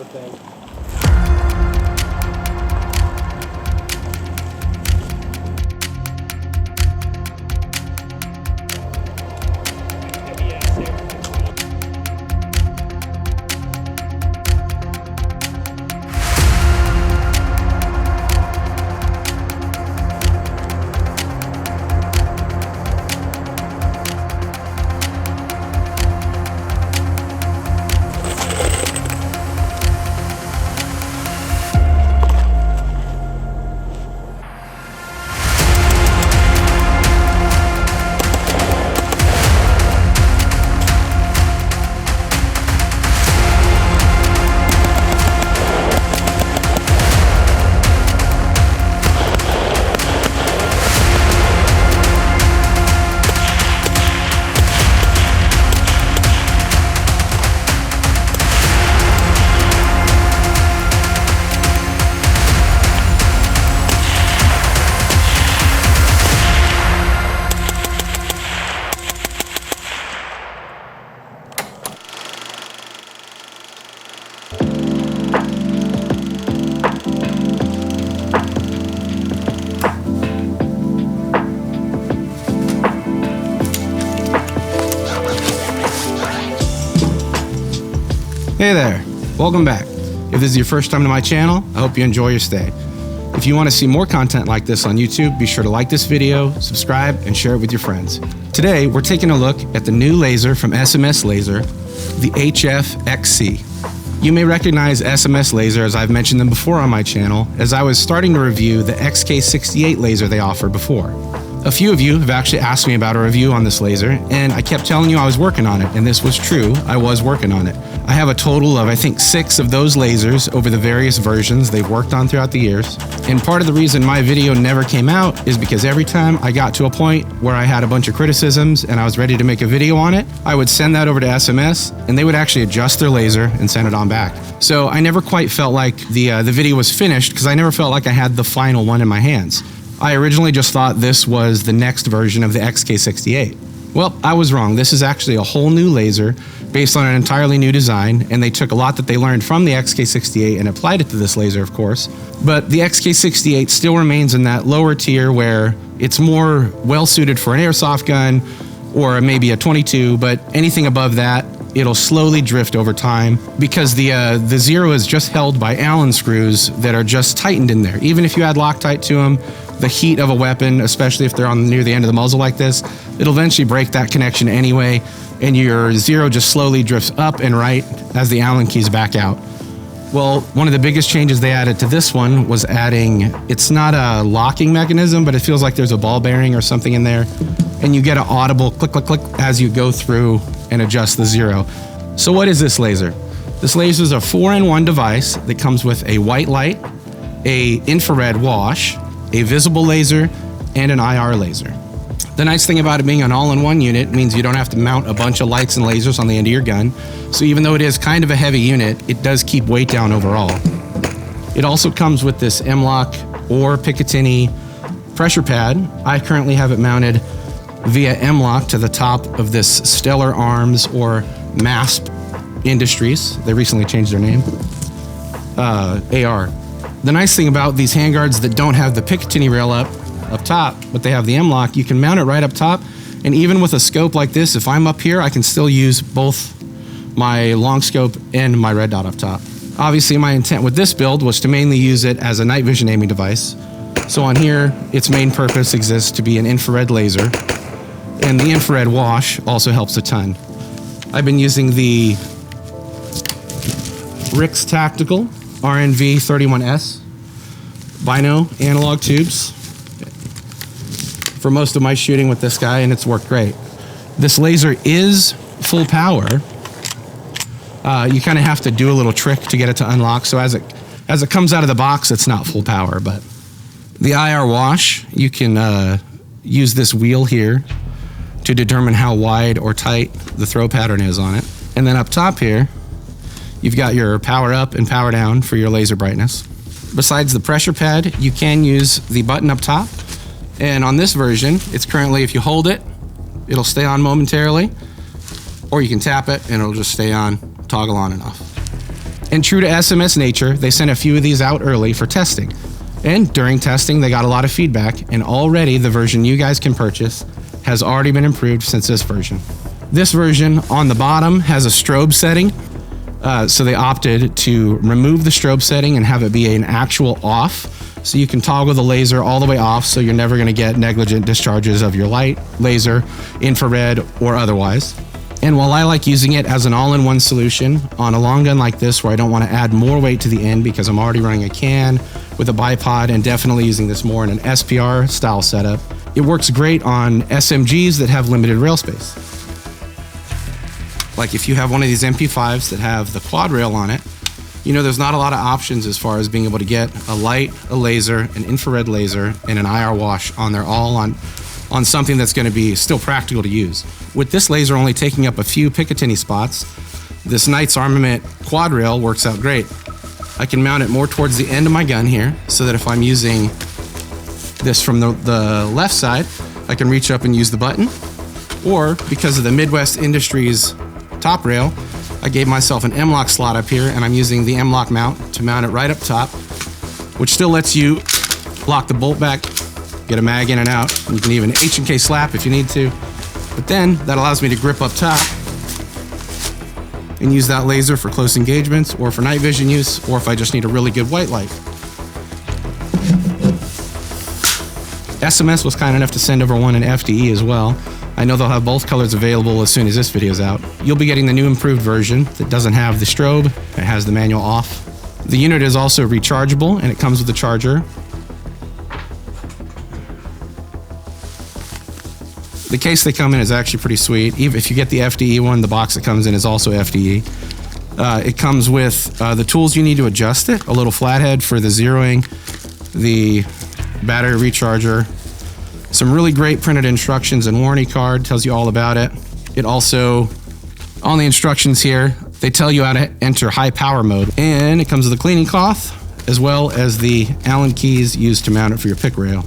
of thing. Hey there, welcome back. If this is your first time to my channel, I hope you enjoy your stay. If you want to see more content like this on YouTube, be sure to like this video, subscribe, and share it with your friends. Today, we're taking a look at the new laser from SMS Laser, the HFXC. You may recognize SMS Laser as I've mentioned them before on my channel, as I was starting to review the XK68 laser they offered before. A few of you have actually asked me about a review on this laser, and I kept telling you I was working on it, and this was true, I was working on it. I have a total of, I think, 6 of those lasers over the various versions they've worked on throughout the years. And part of the reason my video never came out is because every time I got to a point where I had a bunch of criticisms and I was ready to make a video on it, I would send that over to SMS, and they would actually adjust their laser and send it on back. So I never quite felt like the video was finished, because I never felt like I had the final one in my hands. I originally just thought this was the next version of the XK68. Well, I was wrong. This is actually a whole new laser based on an entirely new design, and they took a lot that they learned from the XK68 and applied it to this laser, of course. But the XK68 still remains in that lower tier where it's more well-suited for an airsoft gun or maybe a 22, but anything above that, it'll slowly drift over time, because the zero is just held by Allen screws that are just tightened in there. Even if you add Loctite to them, the heat of a weapon, especially if they're near the end of the muzzle like this, it'll eventually break that connection anyway, and your zero just slowly drifts up and right as the Allen keys back out. Well, one of the biggest changes they added to this one was adding, it's not a locking mechanism, but it feels like there's a ball bearing or something in there, and you get an audible click, click, click as you go through and adjust the zero. So what is this laser? This laser is a 4-in-1 device that comes with a white light, a infrared wash, a visible laser, and an IR laser. The nice thing about it being an all-in-one unit means you don't have to mount a bunch of lights and lasers on the end of your gun. So even though it is kind of a heavy unit, it does keep weight down overall. It also comes with this M-LOK or Picatinny pressure pad. I currently have it mounted via M-LOK to the top of this Stellar Arms or MASP Industries. They recently changed their name. AR. The nice thing about these handguards that don't have the Picatinny rail up top, but they have the M-LOK, you can mount it right up top, and even with a scope like this, if I'm up here, I can still use both my long scope and my red dot up top. Obviously, my intent with this build was to mainly use it as a night vision aiming device. So on here, its main purpose exists to be an infrared laser, and the infrared wash also helps a ton. I've been using the RIX Tactical RNV31s Bino analog tubes for most of my shooting with this guy, and it's worked great. This laser is full power. You kind of have to do a little trick to get it to unlock, so as it comes out of the box, it's not full power. But the IR wash, you can use this wheel here to determine how wide or tight the throw pattern is on it. And then up top here, you've got your power up and power down for your laser brightness. Besides the pressure pad, you can use the button up top. And on this version, it's currently, if you hold it, it'll stay on momentarily, or you can tap it and it'll just stay on, toggle on and off. And true to SMS nature, they sent a few of these out early for testing. And during testing, they got a lot of feedback, and already the version you guys can purchase has already been improved since this version. This version on the bottom has a strobe setting. So they opted to remove the strobe setting and have it be an actual off. So you can toggle the laser all the way off, so you're never gonna get negligent discharges of your light, laser, infrared, or otherwise. And while I like using it as an all-in-one solution on a long gun like this, where I don't wanna add more weight to the end because I'm already running a can with a bipod and definitely using this more in an SPR style setup, it works great on SMGs that have limited rail space. Like if you have one of these MP5s that have the quad rail on it, you know, there's not a lot of options as far as being able to get a light, a laser, an infrared laser, and an IR wash on there, all on something that's going to be still practical to use. With this laser only taking up a few Picatinny spots, this Knight's Armament quad rail works out great. I can mount it more towards the end of my gun here, so that if I'm using this from the left side, I can reach up and use the button. Or because of the Midwest Industries top rail, I gave myself an M-LOK slot up here, and I'm using the M-LOK mount to mount it right up top, which still lets you lock the bolt back, get a mag in and out. You can even H&K slap if you need to. But then that allows me to grip up top and use that laser for close engagements or for night vision use, or if I just need a really good white light. SMS was kind enough to send over one in FDE as well. I know they'll have both colors available as soon as this video's out. You'll be getting the new improved version that doesn't have the strobe, it has the manual off. The unit is also rechargeable, and it comes with a charger. The case they come in is actually pretty sweet. Even if you get the FDE one, the box it comes in is also FDE. It comes with the tools you need to adjust it, a little flathead for the zeroing, the battery recharger, some really great printed instructions and warranty card, tells you all about it. It also, on the instructions here, they tell you how to enter high power mode. And it comes with a cleaning cloth, as well as the Allen keys used to mount it for your pick rail.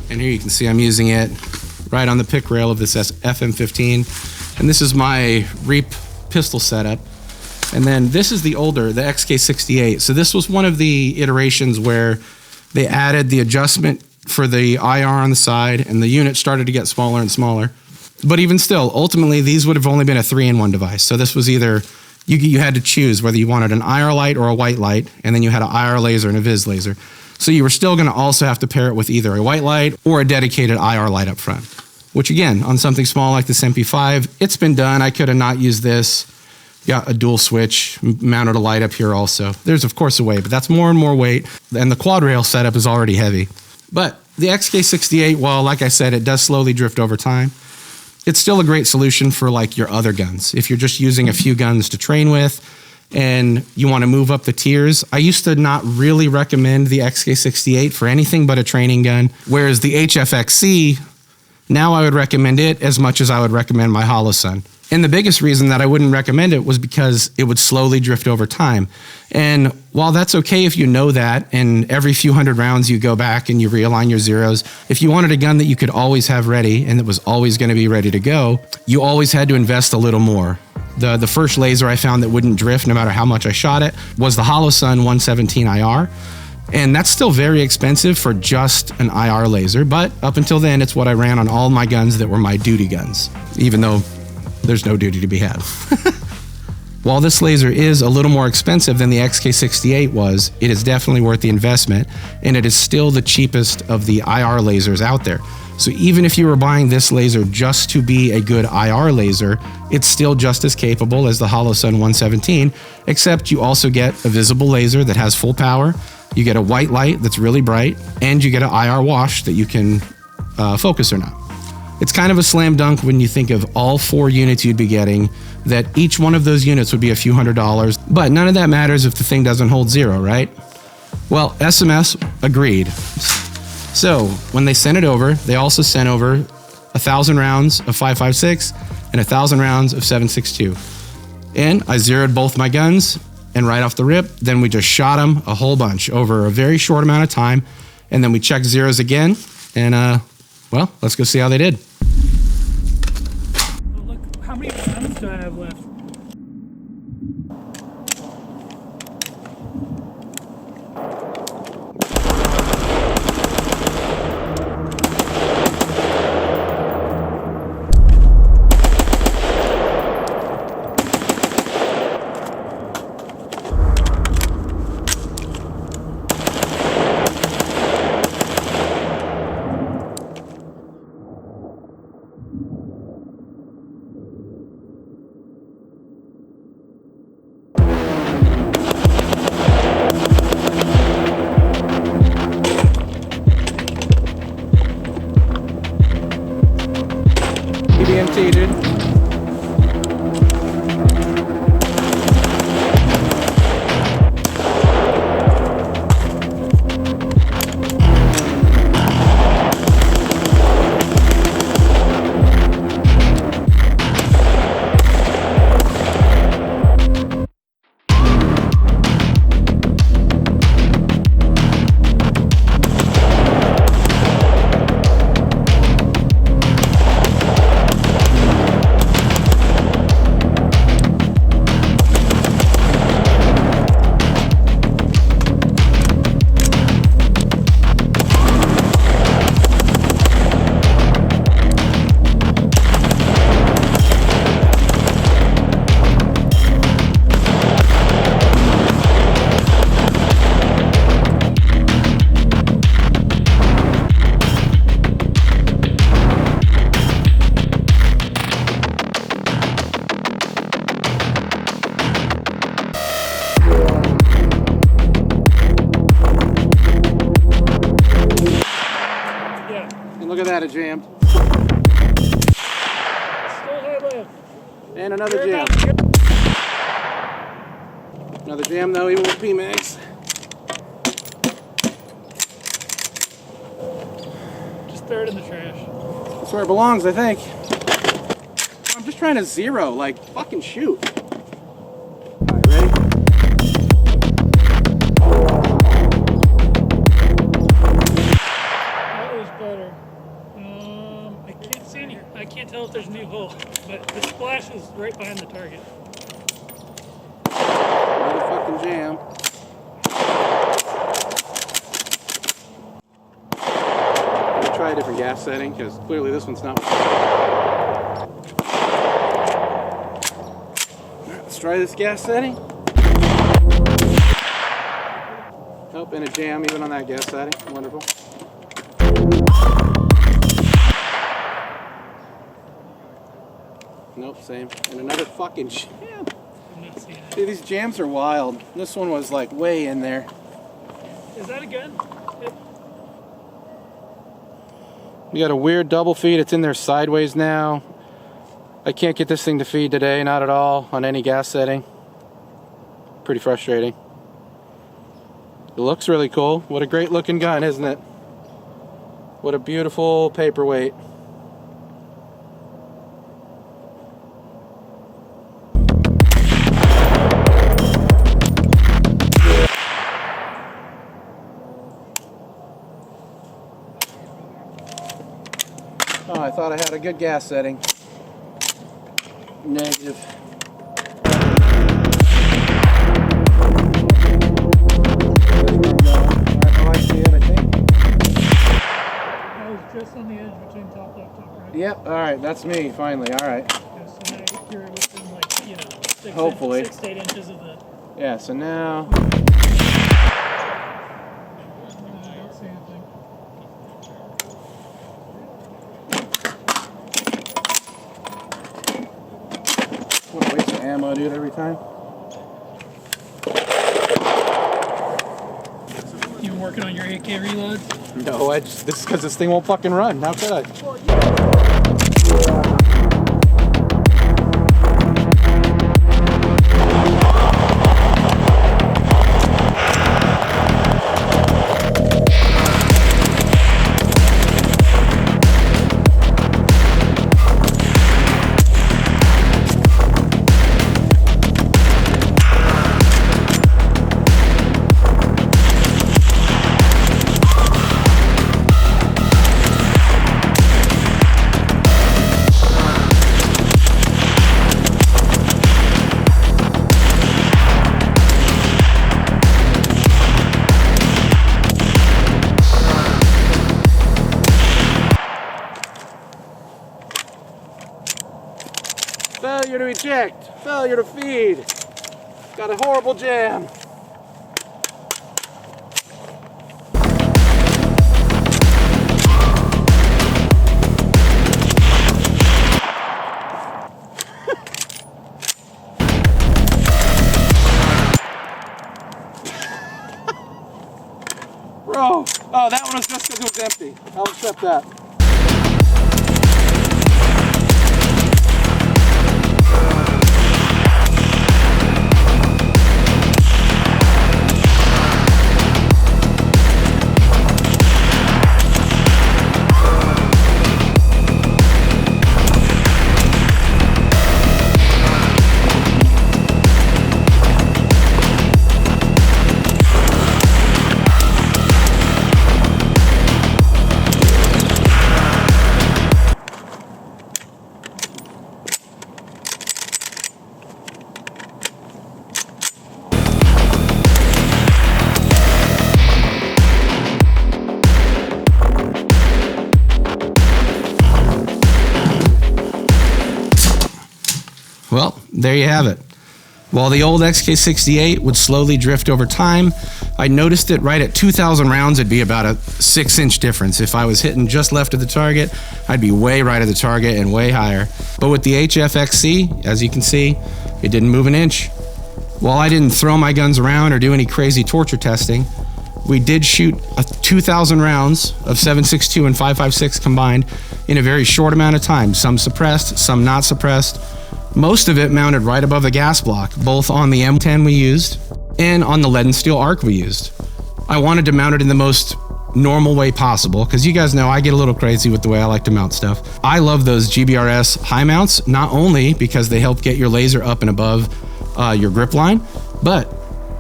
And here you can see I'm using it right on the pick rail of this FM15. And this is my REAP pistol setup. And then this is the older, the XK68. So this was one of the iterations where they added the adjustment for the IR on the side, and the unit started to get smaller and smaller. But even still, ultimately, these would have only been a 3-in-1 device. So this was either, you had to choose whether you wanted an IR light or a white light, and then you had an IR laser and a Viz laser. So you were still gonna also have to pair it with either a white light or a dedicated IR light up front. Which again, on something small like this MP5, it's been done. I could have not used this. Got a dual switch, mounted a light up here also. There's of course a way, but that's more and more weight, and the quad rail setup is already heavy. But the XK68, while like I said, it does slowly drift over time, it's still a great solution for like your other guns. If you're just using a few guns to train with and you want to move up the tiers, I used to not really recommend the XK68 for anything but a training gun, whereas the HFXC, now I would recommend it as much as I would recommend my Holosun. And the biggest reason that I wouldn't recommend it was because it would slowly drift over time. And while that's okay if you know that, and every few hundred rounds you go back and you realign your zeros, if you wanted a gun that you could always have ready and that was always going to be ready to go, you always had to invest a little more. The first laser I found that wouldn't drift no matter how much I shot it was the Holosun 117 IR. And that's still very expensive for just an IR laser, but up until then, it's what I ran on all my guns that were my duty guns, even though there's no duty to be had. While this laser is a little more expensive than the XK68 was, it is definitely worth the investment, and it is still the cheapest of the IR lasers out there. So even if you were buying this laser just to be a good IR laser, it's still just as capable as the Holosun 117, except you also get a visible laser that has full power, you get a white light that's really bright, and you get an IR wash that you can focus or not. It's kind of a slam dunk when you think of all 4 units you'd be getting, that each one of those units would be a few $100s, but none of that matters if the thing doesn't hold zero, right? Well, SMS agreed. So when they sent it over, they also sent over 1,000 rounds of 5.56 and 1,000 rounds of 7.62. And I zeroed both my guns, and right off the rip, then we just shot them a whole bunch over a very short amount of time, and then we checked zeros again, and well, let's go see how they did. Look, how many rounds do I have left? that, it jammed. Still high left. And another jam. Another jam though, even with PMags. Just throw it in the trash. That's where it belongs, I think. I'm just trying to zero, like, fucking shoot. Alright, ready? That was better. I can't see any. I can't tell if there's a new hole, but the splash is right behind the target. Another fucking jam. I'll try a different gas setting, because clearly this one's not. Let's try this gas setting. Oh, and a jam even on that gas setting. Wonderful. Nope, same. And another fucking jam. I'm not seeing it. Dude, these jams are wild. This one was like way in there. Is that a gun? We got a weird double feed. It's in there sideways now. I can't get this thing to feed today, not at all, on any gas setting. Pretty frustrating. It looks really cool. What a great looking gun, isn't it? What a beautiful paperweight. Oh, I thought I had a good gas setting. Negative. Oh, I see it, I think. I was just on the edge between top left, top right. Yep, alright, that's me, finally, alright. Okay, so now you're within, like, you know, Hopefully. 6 to 8 inches of the... Yeah, so now... I don't see anything. What a waste of ammo, dude, every time. You been working on your AK reload? No, this is because this thing won't fucking run. How could I? Failure to eject, failure to feed. Got a horrible jam. Bro, oh, that one was just because it was empty. I'll accept that. Well, there you have it. While the old XK68 would slowly drift over time, I noticed that right at 2,000 rounds, it'd be about a 6-inch difference. If I was hitting just left of the target, I'd be way right of the target and way higher. But with the HFXC, as you can see, it didn't move an inch. While I didn't throw my guns around or do any crazy torture testing, We did shoot 2,000 rounds of 7.62 and 5.56 combined in a very short amount of time. Some suppressed, some not suppressed. Most of it mounted right above the gas block, both on the M10 we used and on the lead and steel arc we used. I wanted to mount it in the most normal way possible, because you guys know I get a little crazy with the way I like to mount stuff. I love those GBRS high mounts, not only because they help get your laser up and above your grip line, but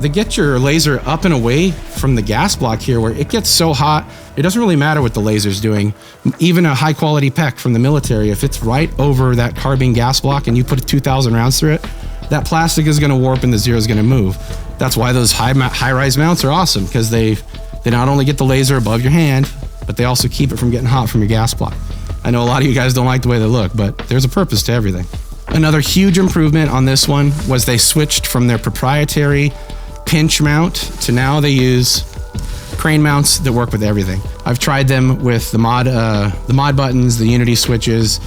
they get your laser up and away from the gas block here, where it gets so hot, it doesn't really matter what the laser's doing. Even a high quality PEC from the military, if it's right over that carbine gas block and you put 2,000 rounds through it, that plastic is gonna warp and the zero is gonna move. That's why those high-rise mounts are awesome, because they not only get the laser above your hand, but they also keep it from getting hot from your gas block. I know a lot of you guys don't like the way they look, but there's a purpose to everything. Another huge improvement on this one was they switched from their proprietary pinch mount to now they use crane mounts that work with everything. I've tried them with the mod buttons, the Unity switches,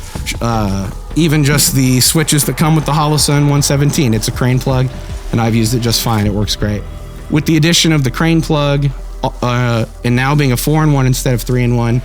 even just the switches that come with the HoloSun 117. It's a crane plug, and I've used it just fine. It works great. With the addition of the crane plug, and now being a 4-in-1 instead of 3-in-1,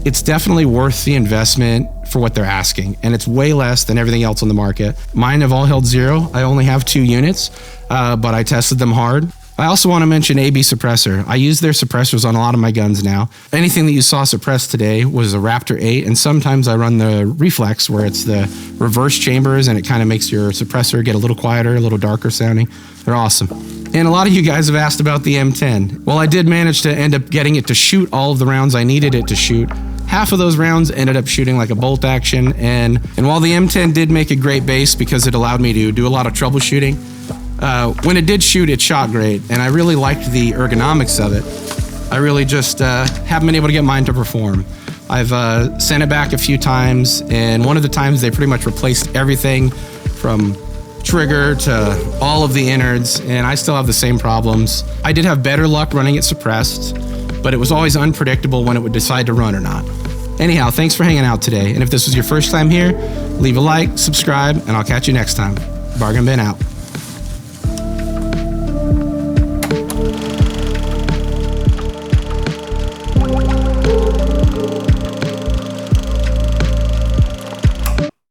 it's definitely worth the investment for what they're asking, and it's way less than everything else on the market. Mine have all held 0. I only have 2 units, but I tested them hard. I also want to mention AB Suppressor. I use their suppressors on a lot of my guns now. Anything that you saw suppressed today was a Raptor 8, and sometimes I run the Reflex, where it's the reverse chambers, and it kind of makes your suppressor get a little quieter, a little darker sounding. They're awesome. And a lot of you guys have asked about the M10. Well, I did manage to end up getting it to shoot all of the rounds I needed it to shoot. Half of those rounds ended up shooting like a bolt action, and while the M10 did make a great base because it allowed me to do a lot of troubleshooting, when it did shoot, it shot great, and I really liked the ergonomics of it. I really just haven't been able to get mine to perform. I've sent it back a few times, and one of the times they pretty much replaced everything from trigger to all of the innards, and I still have the same problems. I did have better luck running it suppressed, but it was always unpredictable when it would decide to run or not. Anyhow, thanks for hanging out today, and if this was your first time here, leave a like, subscribe, and I'll catch you next time. Bargain Bin out.